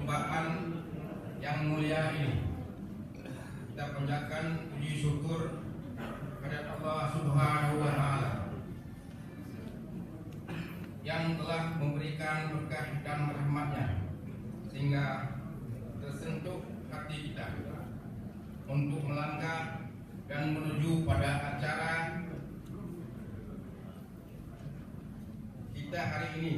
perjumpaan yang mulia ini. Kita panjatkan puji syukur kepada Allah Subhanahu wa Ta'ala yang telah memberikan berkah dan rahmat-Nya sehingga tersentuh hati kita untuk melangkah dan menuju pada acara kita hari ini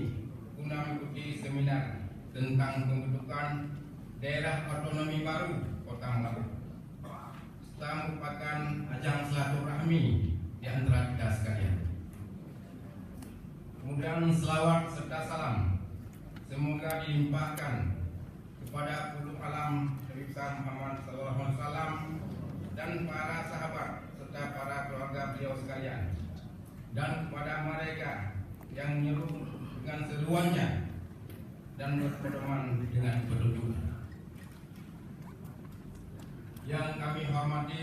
guna mengikuti seminar tentang pembentukan daerah otonomi baru Kota Melabu. Setelah merupakan ajang silaturahmi di antara kita sekalian. Kemudian selawat serta salam semoga dilimpahkan kepada ulul alam Nabi Muhammad SAW dan para sahabat serta para keluarga beliau sekalian, dan kepada mereka yang menyeru dengan seruannya dan berpedoman dengan petunjuk. Yang kami hormati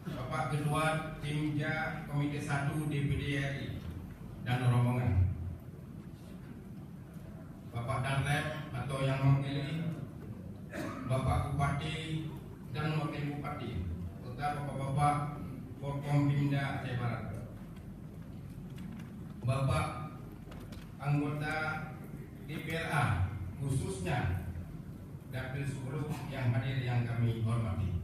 Bapak Ketua Tim Ja Komite 1 DPD RI dan rombongan, Bapak Danrem atau yang mewakili, Bapak Bupati dan Wakil Bupati, serta Bapak-Bapak Forkompimda Aceh Barat, Bapak anggota DPRA khususnya Dapil 10 yang hadir yang kami hormati,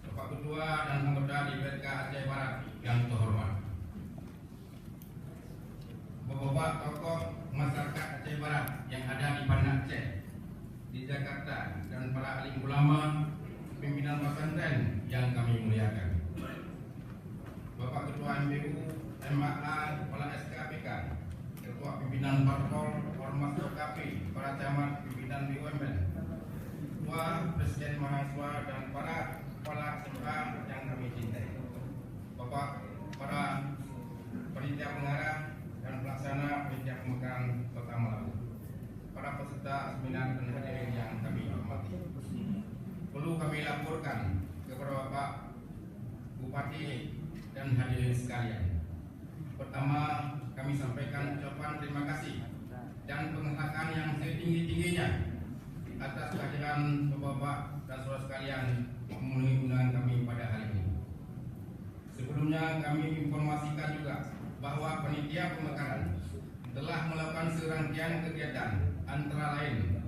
Bapak Ketua dan anggota DPRK Aceh Barat yang terhormat, Bapak tokoh masyarakat Aceh Barat yang ada di Banda Aceh, di Jakarta, dan para alim ulama, pimpinan pesantren yang kami muliakan, Bapak Ketua MPU, MAA, Kepala SKPK, Ketua Pimpinan Parpol, Ormas OKP, para camat, pimpinan BUMN, Ketua Presiden Mahasiswa, dan para kepala SMA yang kami cintai, Bapak para panitia pengarah dan pelaksana panitia pemekaran Kota Melabu, para peserta seminar dan hadirin yang kami hormati. Perlu kami laporkan kepada Bapak Bupati dan hadirin sekalian. Pertama, kami sampaikan ucapan terima kasih dan penghargaan yang setinggi-tingginya atas kehadiran Bapak dan saudara sekalian memenuhi undangan kami pada hari ini. Sebelumnya kami informasikan juga bahwa panitia pemekaran telah melakukan serangkaian kegiatan, antara lain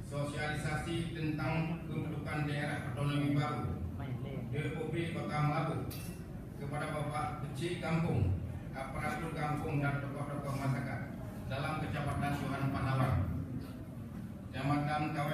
sosialisasi tentang pembentukan daerah otonomi baru DOB Kota Melabu kepada Bapak Kecil Kampung, aparatur kampung, dan tokoh-tokoh masyarakat dalam Kecamatan Johan Pahlawan, Kecamatan Kawen.